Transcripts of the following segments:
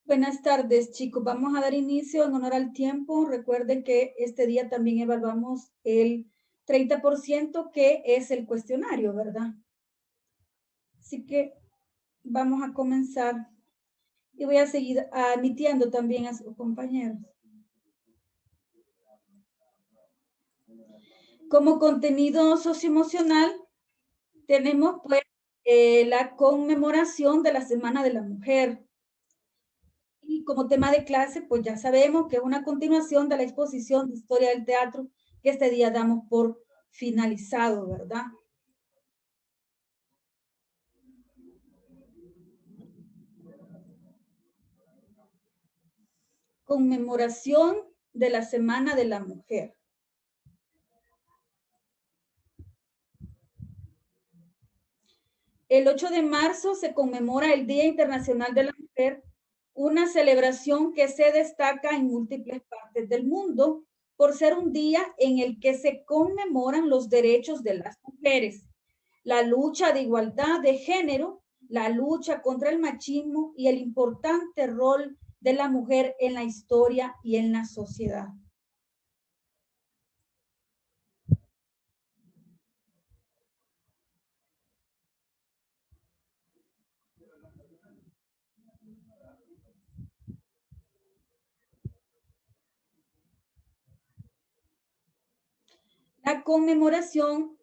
Buenas tardes, chicos. Vamos a dar inicio en honor al tiempo. Recuerden que este día también evaluamos el 30% que es el cuestionario, ¿verdad? Así que vamos a comenzar y voy a seguir admitiendo también a sus compañeros. Como contenido socioemocional tenemos pues la conmemoración de la Semana de la Mujer. Y como tema de clase, pues ya sabemos que es una continuación de la exposición de historia del teatro que este día damos por finalizado, ¿verdad? Conmemoración de la Semana de la Mujer. El 8 de marzo se conmemora el Día Internacional de la Mujer, una celebración que se destaca en múltiples partes del mundo por ser un día en el que se conmemoran los derechos de las mujeres, la lucha de igualdad de género, la lucha contra el machismo y el importante rol de la mujer en la historia y en la sociedad. La conmemoración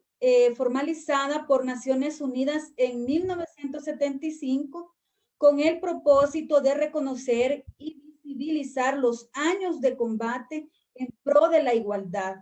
formalizada por Naciones Unidas en 1975 con el propósito de reconocer y visibilizar los años de combate en pro de la igualdad,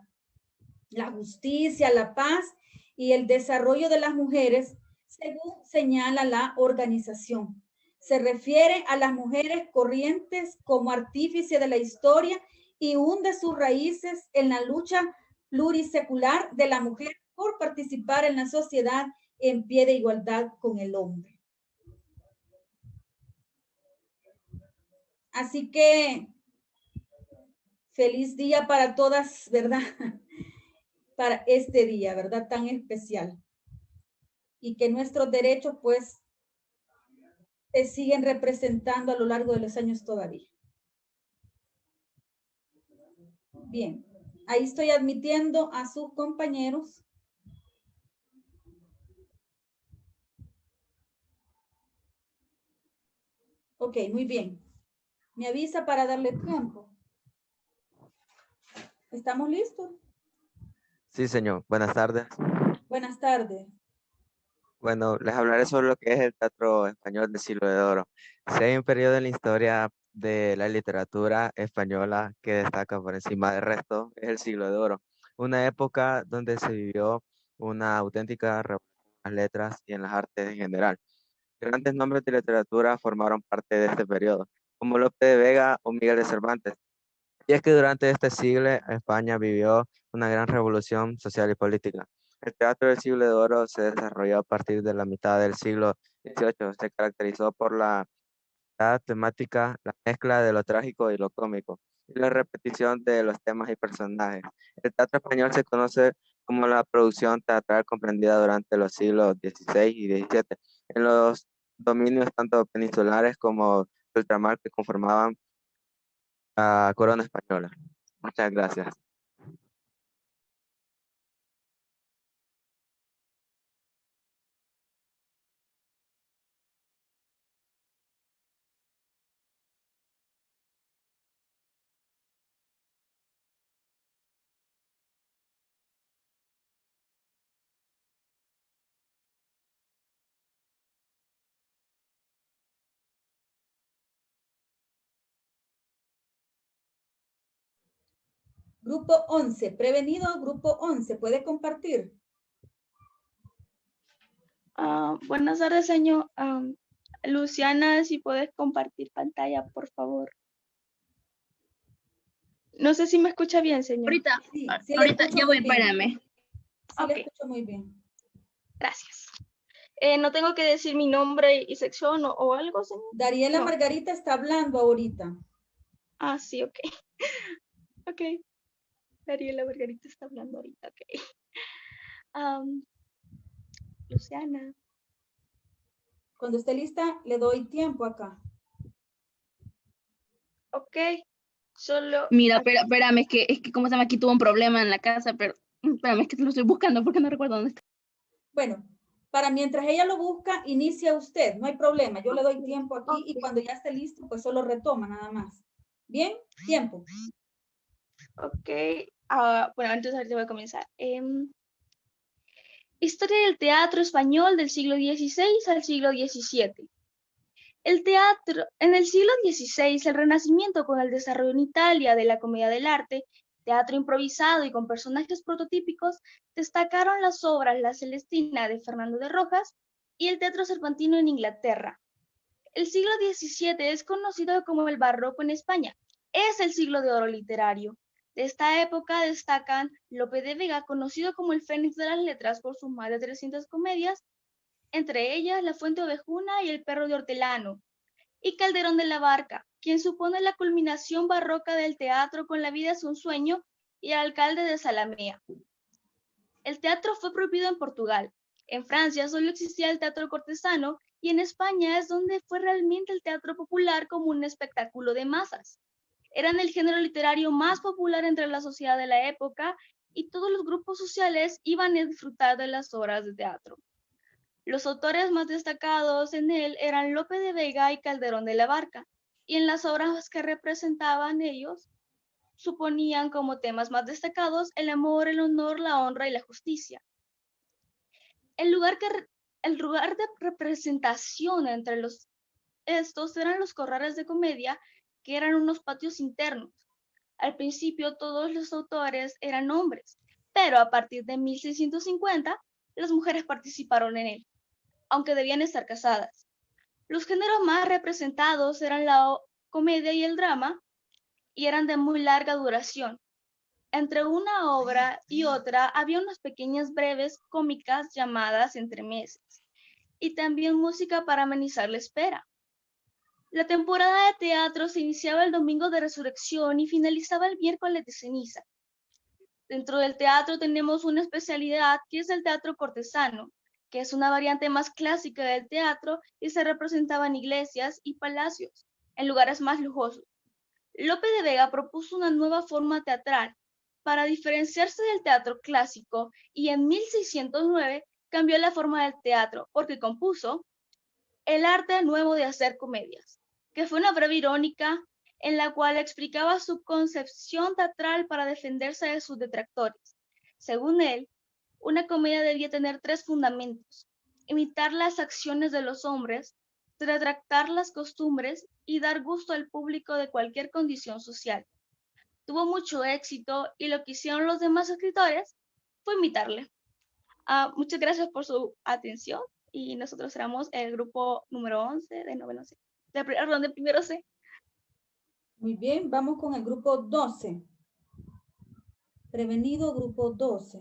la justicia, la paz y el desarrollo de las mujeres, según señala la organización. Se refiere a las mujeres corrientes como artífice de la historia y hunde sus raíces en la lucha plurisecular de la mujer por participar en la sociedad en pie de igualdad con el hombre. Así que feliz día para todas, ¿verdad? Para este día, ¿verdad? Tan especial. Y que nuestros derechos, pues, se siguen representando a lo largo de los años todavía. Bien, ahí estoy admitiendo a sus compañeros. Ok, muy bien. Me avisa para darle tiempo. ¿Estamos listos? Sí, señor. Buenas tardes. Buenas tardes. Bueno, les hablaré sobre lo que es el teatro español del siglo de oro. Si hay un periodo en la historia de la literatura española que destaca por encima del resto, es el siglo de oro. Una época donde se vivió una auténtica revolución en las letras y en las artes en general. Grandes nombres de literatura formaron parte de este periodo, como Lope de Vega o Miguel de Cervantes. Y es que durante este siglo España vivió una gran revolución social y política. El teatro del siglo de oro se desarrolló a partir de la mitad del siglo XVIII. Se caracterizó por la temática, la mezcla de lo trágico y lo cómico, y la repetición de los temas y personajes. El teatro español se conoce como la producción teatral comprendida durante los siglos XVI y XVII en los dominios tanto peninsulares como de ultramar que conformaban la corona española. Muchas gracias. Grupo 11, prevenido, grupo 11, ¿puede compartir? Buenas tardes, señor. Luciana, si puedes compartir pantalla, por favor. No sé si me escucha bien, señor. Ahorita, Sí, ahorita ya voy, espérame. Sí, le escucho muy bien. Gracias. ¿No tengo que decir mi nombre y sección o algo, señor? Dariela No. Margarita está hablando ahorita. Sí, ok. Ok. Dariela Margarita está hablando ahorita, ok. Luciana. Cuando esté lista, le doy tiempo acá. Ok, solo Mira, espérame, es que como se llama, aquí tuvo un problema en la casa, pero espérame, es que lo estoy buscando porque no recuerdo dónde está. Bueno, para mientras ella lo busca, inicia usted, no hay problema. Yo le doy tiempo aquí y cuando ya esté listo, pues solo retoma nada más. Bien, tiempo. ok. Bueno, entonces ahorita voy a comenzar. Historia del teatro español del siglo XVI al siglo XVII. El teatro, en el siglo XVI, el Renacimiento con el desarrollo en Italia de la comedia del arte, teatro improvisado y con personajes prototípicos, destacaron las obras La Celestina de Fernando de Rojas y el teatro cervantino en Inglaterra. El siglo XVII es conocido como el barroco en España. Es el siglo de oro literario. De esta época destacan Lope de Vega, conocido como el Fénix de las Letras por sus más de 300 comedias, entre ellas La Fuente Ovejuna y El Perro de Hortelano, y Calderón de la Barca, quien supone la culminación barroca del teatro con La vida es un sueño y El alcalde de Zalamea. El teatro fue prohibido en Portugal. En Francia solo existía el teatro cortesano y en España es donde fue realmente el teatro popular como un espectáculo de masas. Eran el género literario más popular entre la sociedad de la época y todos los grupos sociales iban a disfrutar de las obras de teatro. Los autores más destacados en él eran Lope de Vega y Calderón de la Barca, y en las obras que representaban ellos suponían como temas más destacados el amor, el honor, la honra y la justicia. El lugar de representación entre estos eran los corrales de comedia, que eran unos patios internos. Al principio todos los autores eran hombres, pero a partir de 1650 las mujeres participaron en él, aunque debían estar casadas. Los géneros más representados eran la comedia y el drama, y eran de muy larga duración. Entre una obra y otra había unas pequeñas breves cómicas llamadas entremeses, y también música para amenizar la espera. La temporada de teatro se iniciaba el domingo de Resurrección y finalizaba el miércoles de ceniza. Dentro del teatro tenemos una especialidad que es el teatro cortesano, que es una variante más clásica del teatro y se representaba en iglesias y palacios, en lugares más lujosos. Lope de Vega propuso una nueva forma teatral para diferenciarse del teatro clásico y en 1609 cambió la forma del teatro porque compuso El arte nuevo de hacer comedias, que fue una breve irónica en la cual explicaba su concepción teatral para defenderse de sus detractores. Según él, una comedia debía tener 3 fundamentos: imitar las acciones de los hombres, retractar las costumbres y dar gusto al público de cualquier condición social. Tuvo mucho éxito y lo que hicieron los demás escritores fue imitarle. Muchas gracias por su atención y nosotros éramos el grupo número 11 de noveno C, de primero C. Muy bien, vamos con el grupo 12. Prevenido, grupo 12.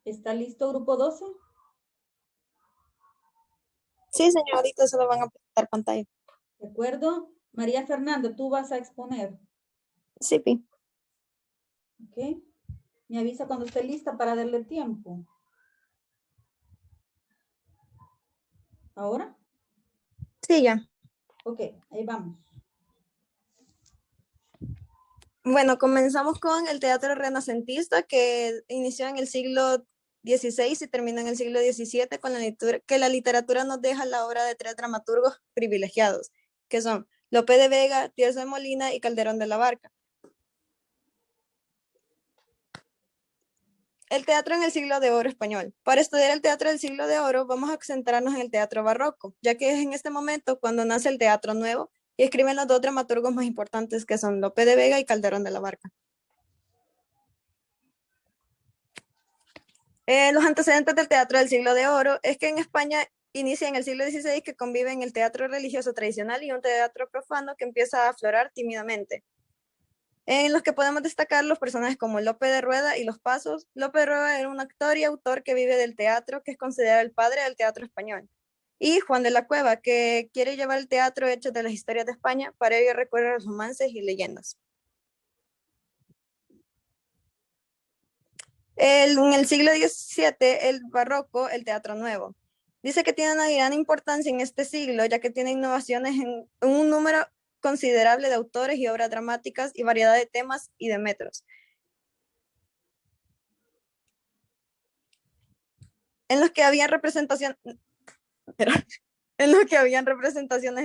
¿Está listo, grupo 12? Sí, señorita, se lo van a presentar pantalla. ¿De acuerdo? María Fernanda, tú vas a exponer. Sí, Pi. ¿Ok? Me avisa cuando esté lista para darle tiempo. ¿Ahora? Sí, ya. Ok, ahí vamos. Bueno, comenzamos con el teatro renacentista que inició en el siglo XVI y terminó en el siglo XVII con la literatura nos deja la obra de 3 dramaturgos privilegiados, que son Lope de Vega, Tirso de Molina y Calderón de la Barca. El teatro en el siglo de oro español. Para estudiar el teatro del siglo de oro vamos a centrarnos en el teatro barroco, ya que es en este momento cuando nace el teatro nuevo y escriben los 2 dramaturgos más importantes que son Lope de Vega y Calderón de la Barca. Los antecedentes del teatro del siglo de oro es que en España inicia en el siglo XVI que conviven el teatro religioso tradicional y un teatro profano que empieza a aflorar tímidamente, en los que podemos destacar los personajes como Lope de Rueda y Los Pasos. Lope de Rueda era un actor y autor que vive del teatro, que es considerado el padre del teatro español. Y Juan de la Cueva, que quiere llevar el teatro hecho de las historias de España, para ello recorre los romances y leyendas. En el siglo XVII, el barroco, el teatro nuevo. Dice que tiene una gran importancia en este siglo, ya que tiene innovaciones en un número considerable de autores y obras dramáticas y variedad de temas y de metros. En los que habían representaciones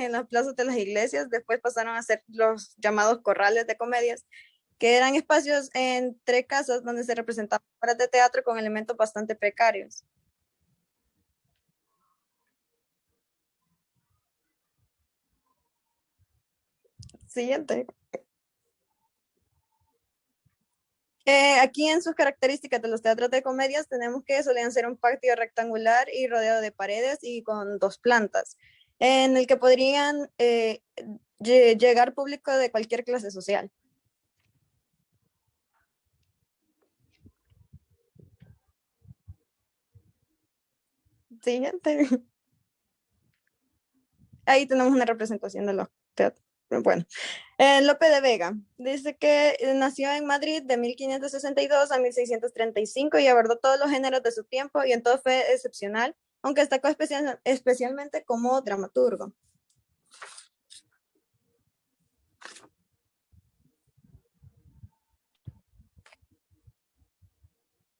en las plazas de las iglesias, después pasaron a ser los llamados corrales de comedias, que eran espacios entre casas donde se representaban obras de teatro con elementos bastante precarios. Siguiente. Aquí en sus características de los teatros de comedias tenemos que solían ser un patio rectangular y rodeado de paredes y con 2 plantas, en el que podrían llegar público de cualquier clase social. Siguiente. Ahí tenemos una representación de los teatros. Bueno, Lope de Vega dice que nació en Madrid de 1562 a 1635 y abordó todos los géneros de su tiempo y en todo fue excepcional, aunque destacó especialmente como dramaturgo.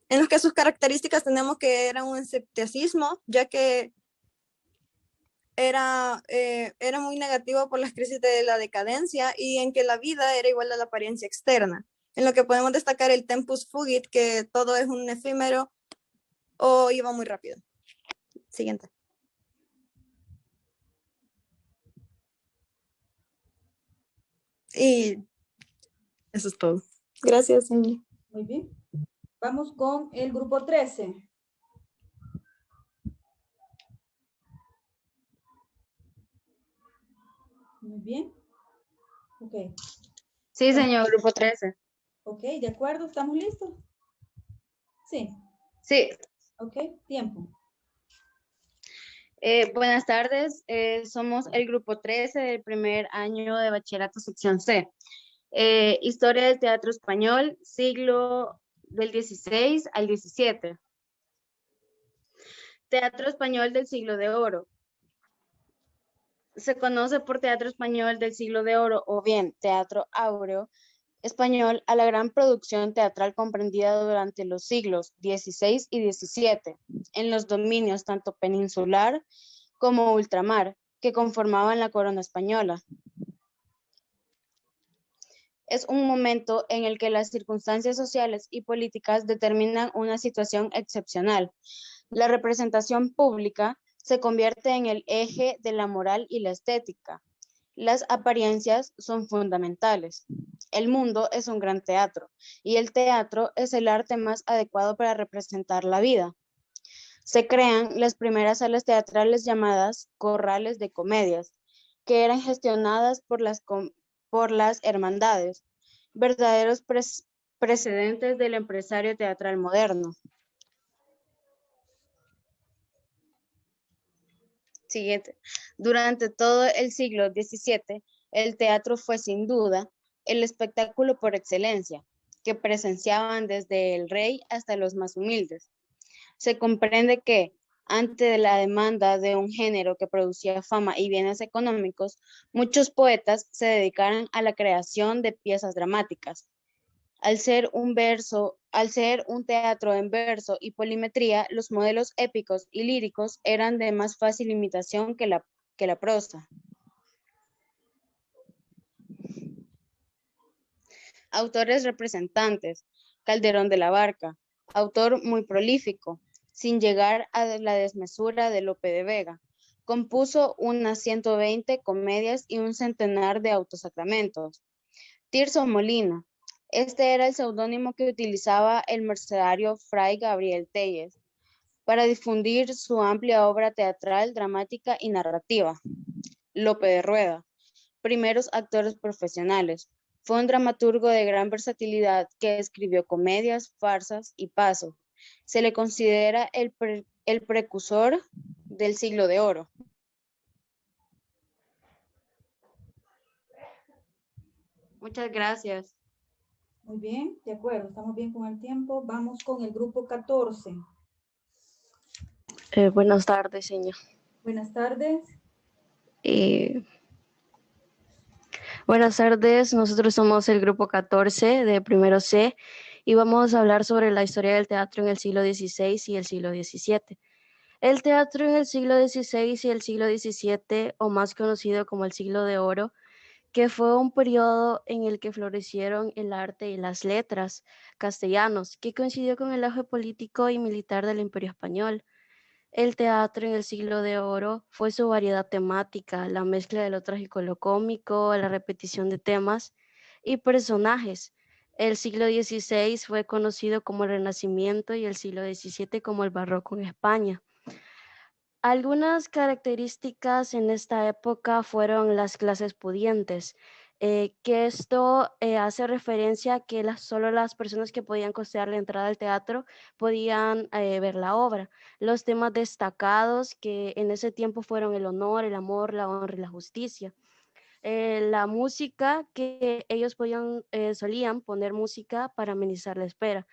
En los que sus características tenemos que era un escepticismo, ya que era muy negativo por las crisis de la decadencia y en que la vida era igual a la apariencia externa. En lo que podemos destacar el tempus fugit, que todo es un efímero o iba muy rápido. Siguiente. Y eso es todo. Gracias, Cindy. Muy bien. Vamos con el grupo 13. Muy bien. Ok. Sí, señor, grupo 13. Ok, de acuerdo, ¿estamos listos? Sí. Sí. Ok, tiempo. Buenas tardes, somos el grupo 13 del primer año de bachillerato sección C. Historia del teatro español, siglo del 16 al 17. Teatro español del siglo de oro. Se conoce por teatro español del siglo de oro o bien teatro áureo español a la gran producción teatral comprendida durante los siglos XVI y XVII en los dominios tanto peninsular como ultramar que conformaban la corona española. Es un momento en el que las circunstancias sociales y políticas determinan una situación excepcional. La representación pública se convierte en el eje de la moral y la estética. Las apariencias son fundamentales. El mundo es un gran teatro y el teatro es el arte más adecuado para representar la vida. Se crean las primeras salas teatrales llamadas corrales de comedias, que eran gestionadas por las hermandades, verdaderos precedentes del empresario teatral moderno. Siguiente. Durante todo el siglo XVII, el teatro fue sin duda el espectáculo por excelencia, que presenciaban desde el rey hasta los más humildes. Se comprende que, ante la demanda de un género que producía fama y bienes económicos, muchos poetas se dedicaron a la creación de piezas dramáticas. Al ser un teatro en verso y polimetría, los modelos épicos y líricos eran de más fácil imitación que la prosa. Autores representantes: Calderón de la Barca, autor muy prolífico, sin llegar a la desmesura de Lope de Vega. Compuso unas 120 comedias y un centenar de autosacramentos. Tirso Molina. Este era el seudónimo que utilizaba el mercedario Fray Gabriel Telles para difundir su amplia obra teatral, dramática y narrativa. Lope de Rueda. Primeros actores profesionales. Fue un dramaturgo de gran versatilidad que escribió comedias, farsas y pasos. Se le considera el precursor del siglo de oro. Muchas gracias. Muy bien, de acuerdo, estamos bien con el tiempo. Vamos con el grupo 14. Buenas tardes, señor. Buenas tardes. Eh, Buenas tardes, nosotros somos el grupo 14 de primero C y vamos a hablar sobre la historia del teatro en el siglo XVI y el siglo XVII. El teatro en el siglo XVI y el siglo XVII, o más conocido como el siglo de oro, que fue un periodo en el que florecieron el arte y las letras castellanos, que coincidió con el auge político y militar del Imperio Español. El teatro en el siglo de oro fue su variedad temática, la mezcla de lo trágico y lo cómico, la repetición de temas y personajes. El siglo XVI fue conocido como el Renacimiento y el siglo XVII como el Barroco en España. Algunas características en esta época fueron las clases pudientes, que esto hace referencia a que solo las personas que podían costear la entrada al teatro podían ver la obra. Los temas destacados que en ese tiempo fueron el honor, el amor, la honra y la justicia. La música que ellos solían poner música para amenizar la espera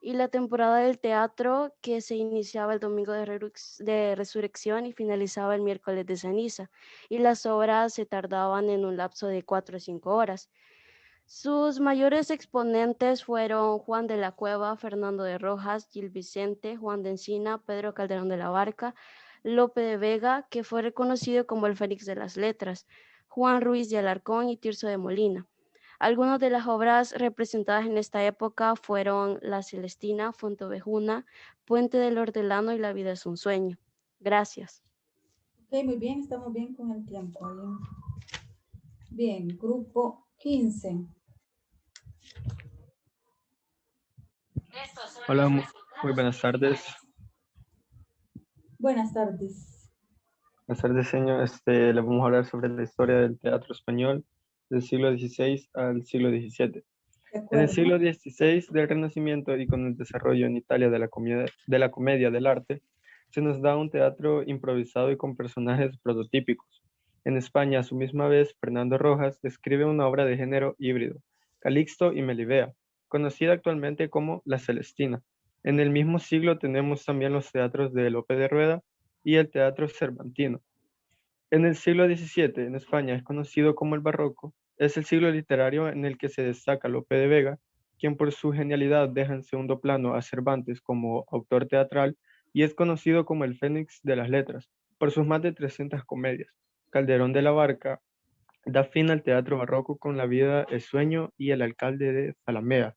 y la temporada del teatro que se iniciaba el domingo de resurrección y finalizaba el miércoles de ceniza, y las obras se tardaban en un lapso de 4 a 5 horas. Sus mayores exponentes fueron Juan de la Cueva, Fernando de Rojas, Gil Vicente, Juan de Encina, Pedro Calderón de la Barca, Lope de Vega, que fue reconocido como el Fénix de las Letras, Juan Ruiz de Alarcón y Tirso de Molina. Algunas de las obras representadas en esta época fueron La Celestina, Fontovejuna, Puente del Hortelano y La vida es un sueño. Gracias. Ok, muy bien, estamos bien con el tiempo. Bien, grupo 15. Hola, muy buenas tardes. Buenas tardes. Buenas tardes, señor. Le vamos a hablar sobre la historia del teatro español del siglo XVI al siglo XVII. De En acuerdo. el siglo XVI del Renacimiento y con el desarrollo en Italia de la comedia del arte, se nos da un teatro improvisado y con personajes prototípicos. En España, a su misma vez, Fernando Rojas describe una obra de género híbrido, Calixto y Melibea, conocida actualmente como La Celestina. En el mismo siglo tenemos también los teatros de Lope de Rueda y el teatro cervantino. En el siglo XVII, en España, es conocido como el Barroco. Es el siglo literario en el que se destaca Lope de Vega, quien por su genialidad deja en segundo plano a Cervantes como autor teatral y es conocido como el Fénix de las Letras, por sus más de 300 comedias. Calderón de la Barca da fin al teatro barroco con La vida es sueño y El alcalde de Zalamea.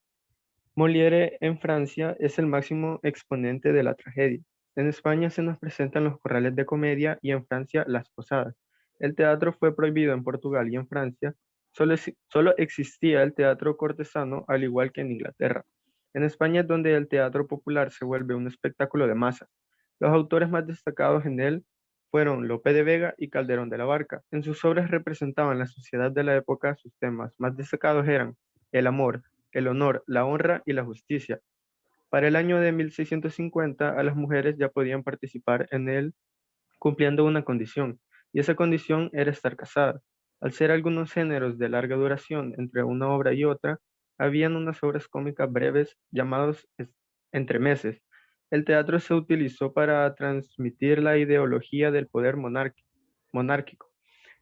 Molière en Francia es el máximo exponente de la tragedia. En España se nos presentan los corrales de comedia y en Francia las posadas. El teatro fue prohibido en Portugal y en Francia. Solo existía el teatro cortesano, al igual que en Inglaterra. En España es donde el teatro popular se vuelve un espectáculo de masas. Los autores más destacados en él fueron Lope de Vega y Calderón de la Barca. En sus obras representaban la sociedad de la época. Sus temas más destacados eran el amor, el honor, la honra y la justicia. Para el año de 1650, a las mujeres ya podían participar en él cumpliendo una condición, y esa condición era estar casada. Al ser algunos géneros de larga duración entre una obra y otra, habían unas obras cómicas breves llamados entremeses. El teatro se utilizó para transmitir la ideología del poder monárquico.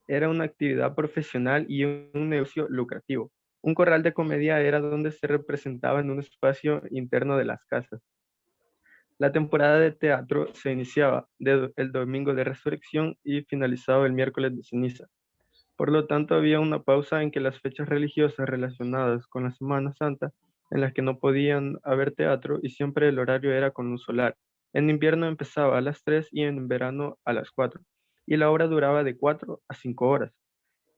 Era una actividad profesional y un negocio lucrativo. Un corral de comedia era donde se representaba en un espacio interno de las casas. La temporada de teatro se iniciaba el domingo de resurrección y finalizaba el miércoles de ceniza. Por lo tanto, había una pausa en que las fechas religiosas relacionadas con la Semana Santa, en las que no podían haber teatro y siempre el horario era con luz solar. En invierno empezaba a las 3 y en verano a las 4, y la obra duraba de 4 a 5 horas.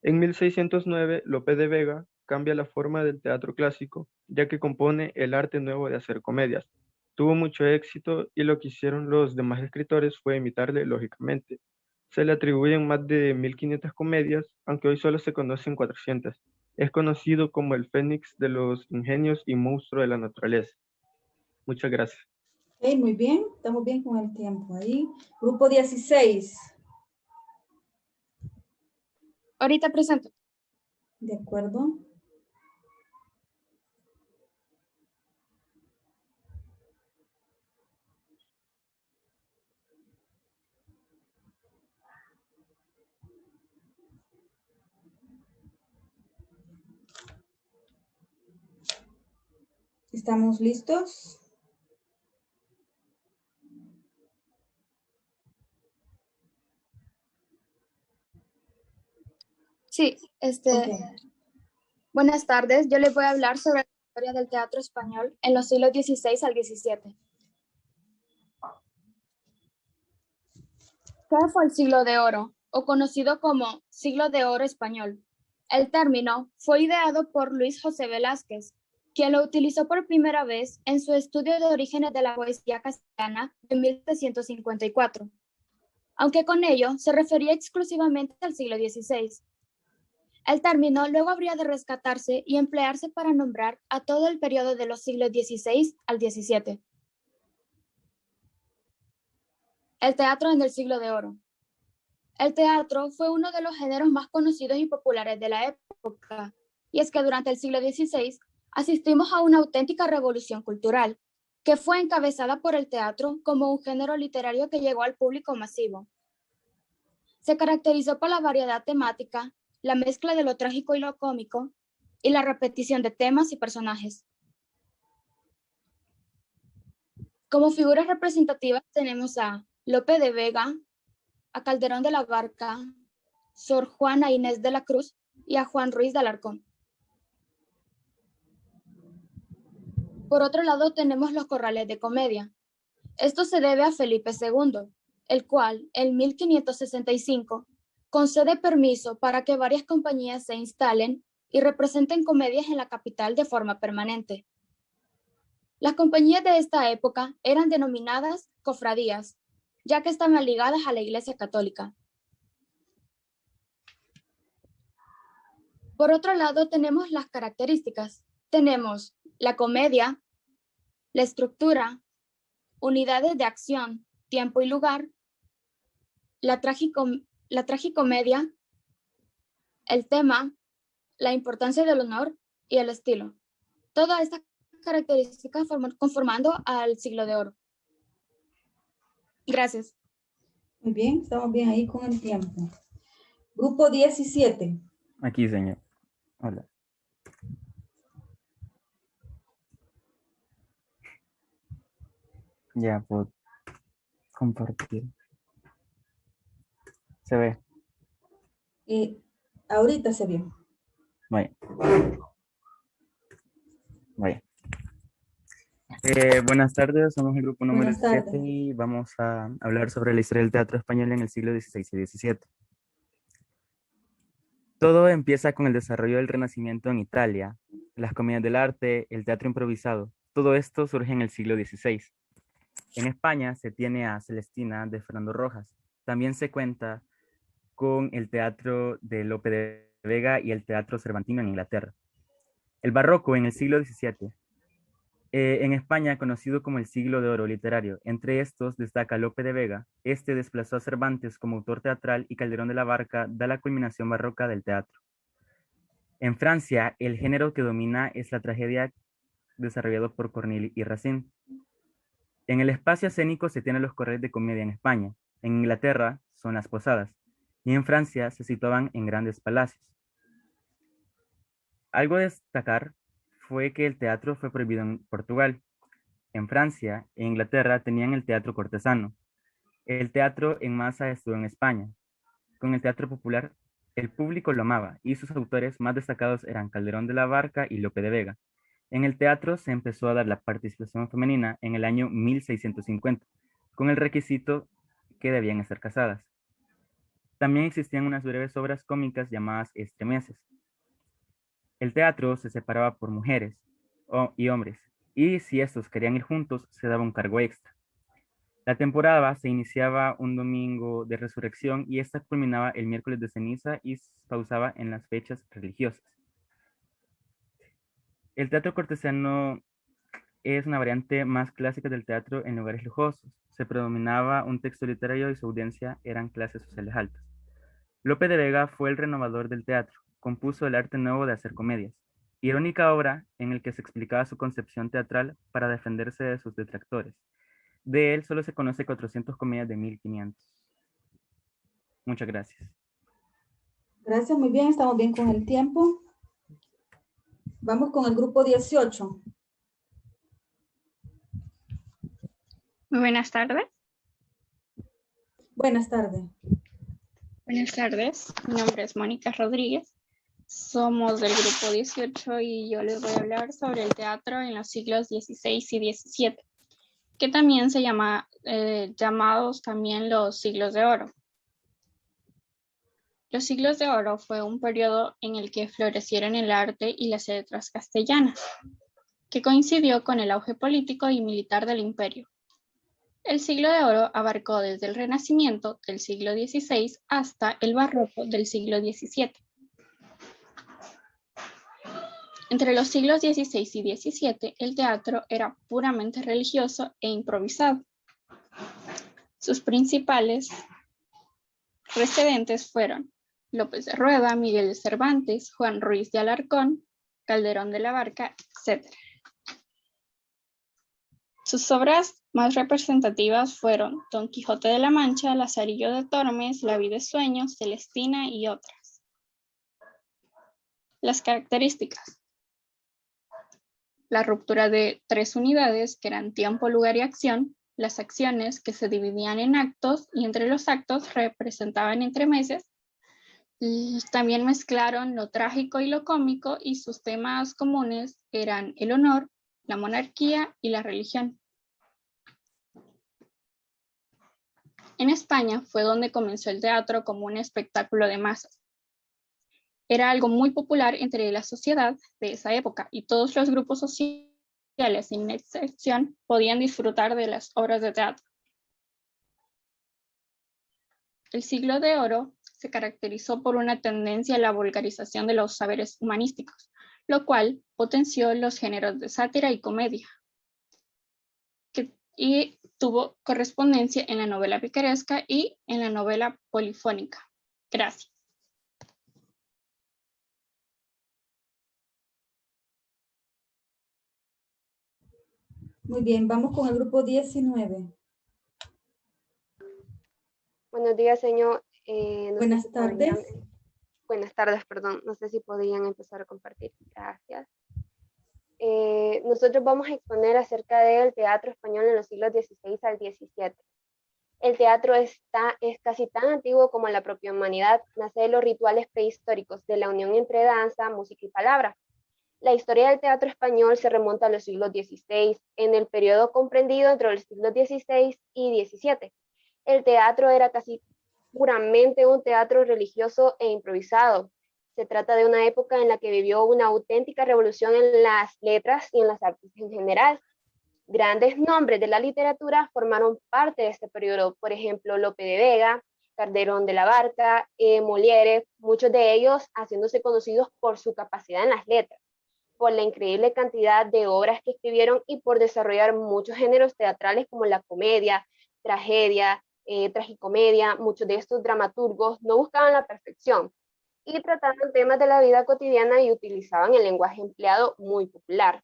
En 1609, Lope de Vega cambia la forma del teatro clásico, ya que compone el arte nuevo de hacer comedias. Tuvo mucho éxito y lo que hicieron los demás escritores fue imitarle lógicamente. Se le atribuyen más de 1500 comedias, aunque hoy solo se conocen 400. Es conocido como el Fénix de los ingenios y monstruo de la naturaleza. Muchas gracias. Ok, muy bien, estamos bien con el tiempo ahí. Grupo 16. Ahorita presento. De acuerdo. ¿Estamos listos? Sí, Ok. buenas tardes. Yo les voy a hablar sobre la historia del teatro español en los siglos XVI al XVII. ¿Qué fue el Siglo de Oro, o conocido como Siglo de Oro español? El término fue ideado por Luis José Velázquez, quien lo utilizó por primera vez en su estudio de orígenes de la poesía castellana en 1754, aunque con ello se refería exclusivamente al siglo XVI. El término luego habría de rescatarse y emplearse para nombrar a todo el periodo de los siglos XVI al XVII. El teatro en el Siglo de Oro. El teatro fue uno de los géneros más conocidos y populares de la época, y es que durante el siglo XVI asistimos a una auténtica revolución cultural, que fue encabezada por el teatro como un género literario que llegó al público masivo. Se caracterizó por la variedad temática, la mezcla de lo trágico y lo cómico, y la repetición de temas y personajes. Como figuras representativas tenemos a Lope de Vega, a Calderón de la Barca, Sor Juana Inés de la Cruz y a Juan Ruiz de Alarcón. Por otro lado tenemos los corrales de comedia. Esto se debe a Felipe II, el cual en 1565 concede permiso para que varias compañías se instalen y representen comedias en la capital de forma permanente. Las compañías de esta época eran denominadas cofradías, ya que estaban ligadas a la Iglesia Católica. Por otro lado, tenemos las características. Tenemos la comedia, la estructura, unidades de acción, tiempo y lugar, la tragicomedia, el tema, la importancia del honor y el estilo. Todas estas características conformando al Siglo de Oro. Gracias. Muy bien, estamos bien ahí con el tiempo. Grupo 17. Aquí, señor. Hola. Ya, puedo compartir. ¿Se ve? Ahorita se vio. Vaya. Vaya. Buenas tardes, somos el grupo número 7 y vamos a hablar sobre la historia del teatro español en el siglo XVI y XVII. Todo empieza con el desarrollo del Renacimiento en Italia, las comedias del arte, el teatro improvisado. Todo esto surge en el siglo XVI. En España se tiene a Celestina de Fernando Rojas. También se cuenta con el teatro de Lope de Vega y el teatro cervantino en Inglaterra. El barroco en el siglo XVII. En España, conocido como el siglo de oro literario. Entre estos destaca Lope de Vega. Este desplazó a Cervantes como autor teatral y Calderón de la Barca da la culminación barroca del teatro. En Francia, el género que domina es la tragedia desarrollado por Corneille y Racine. En el espacio escénico se tienen los corrales de comedia en España. En Inglaterra son las posadas. Y en Francia se situaban en grandes palacios. Algo a destacar fue que el teatro fue prohibido en Portugal. En Francia e Inglaterra tenían el teatro cortesano. El teatro en masa estuvo en España. Con el teatro popular, el público lo amaba y sus autores más destacados eran Calderón de la Barca y Lope de Vega. En el teatro se empezó a dar la participación femenina en el año 1650, con el requisito que debían estar casadas. También existían unas breves obras cómicas llamadas estremeces. El teatro se separaba por mujeres y hombres, y si estos querían ir juntos, se daba un cargo extra. La temporada se iniciaba un domingo de resurrección y esta culminaba el miércoles de ceniza y pausaba en las fechas religiosas. El teatro cortesano es una variante más clásica del teatro en lugares lujosos. Se predominaba un texto literario y su audiencia eran clases sociales altas. Lope de Vega fue el renovador del teatro. Compuso el arte nuevo de hacer comedias, irónica obra en el que se explicaba su concepción teatral para defenderse de sus detractores. De él solo se conoce 400 comedias de 1500. Muchas gracias. Gracias, muy bien, estamos bien con el tiempo. Vamos con el grupo 18. Muy buenas tardes. Buenas tardes. Buenas tardes. Mi nombre es Mónica Rodríguez. Somos del grupo 18 y yo les voy a hablar sobre el teatro en los siglos XVI y XVII, que también se llama, llamados también los siglos de oro. Los siglos de oro fue un periodo en el que florecieron el arte y las letras castellanas, que coincidió con el auge político y militar del imperio. El siglo de oro abarcó desde el Renacimiento del siglo XVI hasta el Barroco del siglo XVII. Entre los siglos XVI y XVII, el teatro era puramente religioso e improvisado. Sus principales precedentes fueron López de Rueda, Miguel de Cervantes, Juan Ruiz de Alarcón, Calderón de la Barca, etc. Sus obras más representativas fueron Don Quijote de la Mancha, Lazarillo de Tormes, La vida es sueño, Celestina y otras. Las características. La ruptura de 3 unidades, que eran tiempo, lugar y acción, las acciones que se dividían en actos y entre los actos representaban entremeses. También mezclaron lo trágico y lo cómico y sus temas comunes eran el honor, la monarquía y la religión. En España fue donde comenzó el teatro como un espectáculo de masas. Era algo muy popular entre la sociedad de esa época y todos los grupos sociales, sin excepción, podían disfrutar de las obras de teatro. El siglo de oro se caracterizó por una tendencia a la vulgarización de los saberes humanísticos, lo cual potenció los géneros de sátira y comedia, y tuvo correspondencia en la novela picaresca y en la novela polifónica. Gracias. Muy bien, vamos con el grupo 19. Buenos días, señor. Buenas tardes. Buenas tardes, perdón. No sé si podían empezar a compartir. Gracias. Nosotros vamos a exponer acerca del teatro español en los siglos XVI al XVII. El teatro es casi tan antiguo como la propia humanidad. Nace de los rituales prehistóricos de la unión entre danza, música y palabra. La historia del teatro español se remonta a los siglos XVI, en el periodo comprendido entre los siglos XVI y XVII. El teatro era casi puramente un teatro religioso e improvisado. Se trata de una época en la que vivió una auténtica revolución en las letras y en las artes en general. Grandes nombres de la literatura formaron parte de este periodo, por ejemplo, Lope de Vega, Calderón de la Barca, Molière, muchos de ellos haciéndose conocidos por su capacidad en las letras, por la increíble cantidad de obras que escribieron y por desarrollar muchos géneros teatrales como la comedia, tragedia, tragicomedia. Muchos de estos dramaturgos no buscaban la perfección y trataban temas de la vida cotidiana y utilizaban el lenguaje empleado muy popular.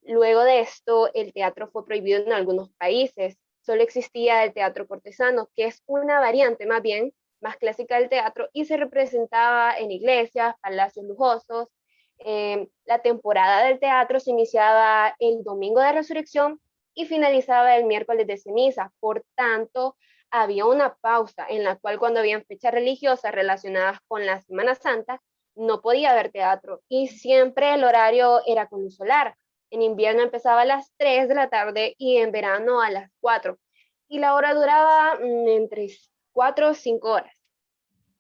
Luego de esto, el teatro fue prohibido en algunos países. Solo existía el teatro cortesano, que es una variante más bien más clásica del teatro y se representaba en iglesias, palacios lujosos. La temporada del teatro se iniciaba el domingo de resurrección y finalizaba el miércoles de ceniza. Por tanto, había una pausa en la cual cuando habían fechas religiosas relacionadas con la Semana Santa, no podía haber teatro y siempre el horario era con luz solar. En invierno empezaba a las 3 de la tarde y en verano a las 4. Y la hora duraba entre 4 o 5 horas.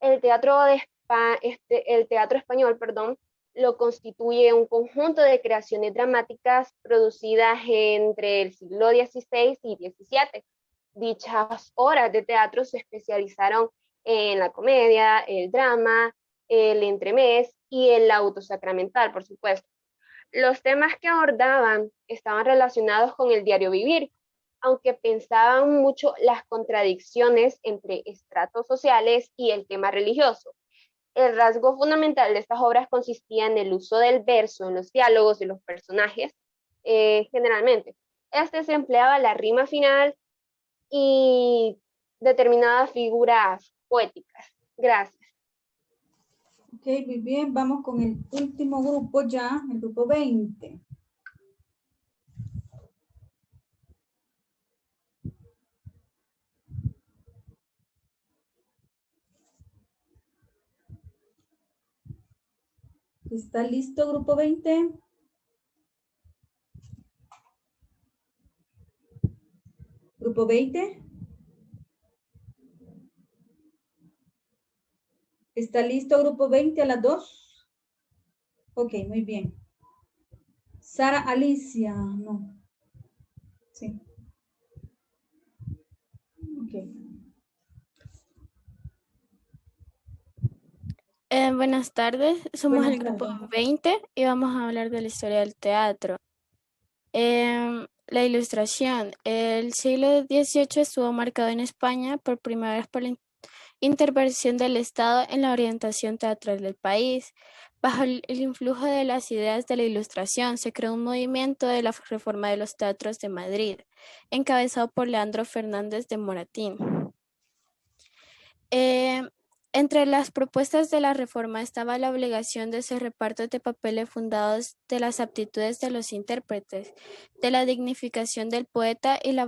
El teatro español, lo constituye un conjunto de creaciones dramáticas producidas entre el siglo XVI y XVII. Dichas obras de teatro se especializaron en la comedia, el drama, el entremés y el autosacramental, por supuesto. Los temas que abordaban estaban relacionados con el diario vivir, aunque pensaban mucho las contradicciones entre estratos sociales y el tema religioso. El rasgo fundamental de estas obras consistía en el uso del verso en los diálogos de los personajes, generalmente. Se empleaba la rima final y determinadas figuras poéticas. Gracias. Ok, muy bien, vamos con el último grupo ya, el grupo 20. ¿Está listo, grupo 20? Grupo 20. ¿Está listo, grupo 20 a las 2? Ok, muy bien. Sara Alicia, no. Sí. Ok. Buenas tardes, somos Buenas el grupo tardes. 20 y vamos a hablar de la historia del teatro. La ilustración. El siglo XVIII estuvo marcado en España por primera vez por la intervención del Estado en la orientación teatral del país. Bajo el influjo de las ideas de la Ilustración, se creó un movimiento de la reforma de los teatros de Madrid, encabezado por Leandro Fernández de Moratín. Entre las propuestas de la reforma estaba la obligación de hacer repartos de papeles fundados de las aptitudes de los intérpretes, de la dignificación del poeta y la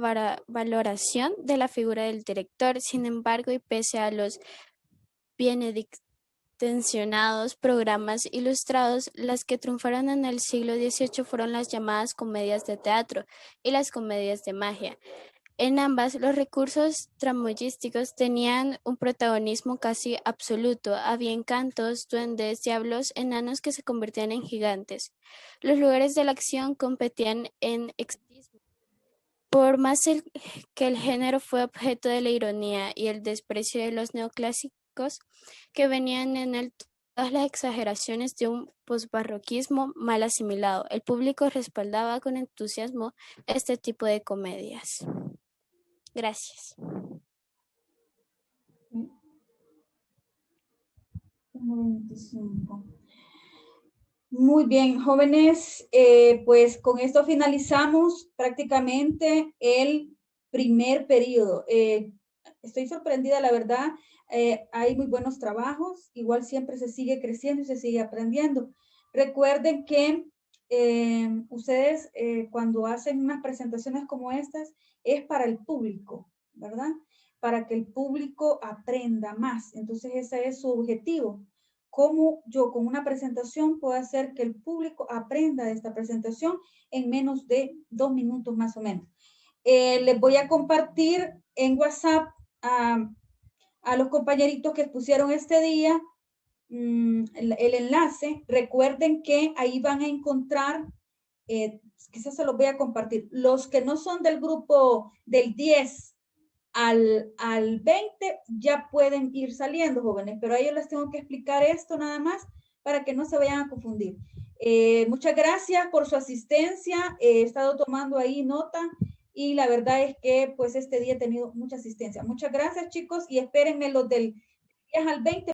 valoración de la figura del director. Sin embargo, y pese a los intencionados programas ilustrados, las que triunfaron en el siglo XVIII fueron las llamadas comedias de teatro y las comedias de magia. En ambas, los recursos tramoyísticos tenían un protagonismo casi absoluto. Había encantos, duendes, diablos, enanos que se convertían en gigantes. Los lugares de la acción competían en exotismo. Por más que el género fue objeto de la ironía y el desprecio de los neoclásicos que venían en él, todas las exageraciones de un posbarroquismo mal asimilado, el público respaldaba con entusiasmo este tipo de comedias. Gracias. Muy bien, jóvenes, pues con esto finalizamos prácticamente el primer periodo. Estoy sorprendida, la verdad, hay muy buenos trabajos, igual siempre se sigue creciendo y se sigue aprendiendo. Recuerden que ustedes cuando hacen unas presentaciones como estas es para el público, ¿verdad? Para que el público aprenda más. Entonces ese es su objetivo. ¿Cómo yo con una presentación puedo hacer que el público aprenda de esta presentación en menos de 2 minutos más o menos? Les voy a compartir en WhatsApp a los compañeritos que pusieron este día el enlace. Recuerden que ahí van a encontrar, quizás se los voy a compartir, los que no son del grupo del 10 al 20 ya pueden ir saliendo, jóvenes, pero a ellos les tengo que explicar esto nada más para que no se vayan a confundir. Muchas gracias por su asistencia, he estado tomando ahí nota y la verdad es que pues este día he tenido mucha asistencia. Muchas gracias, chicos, y espérenme los del 10 al 20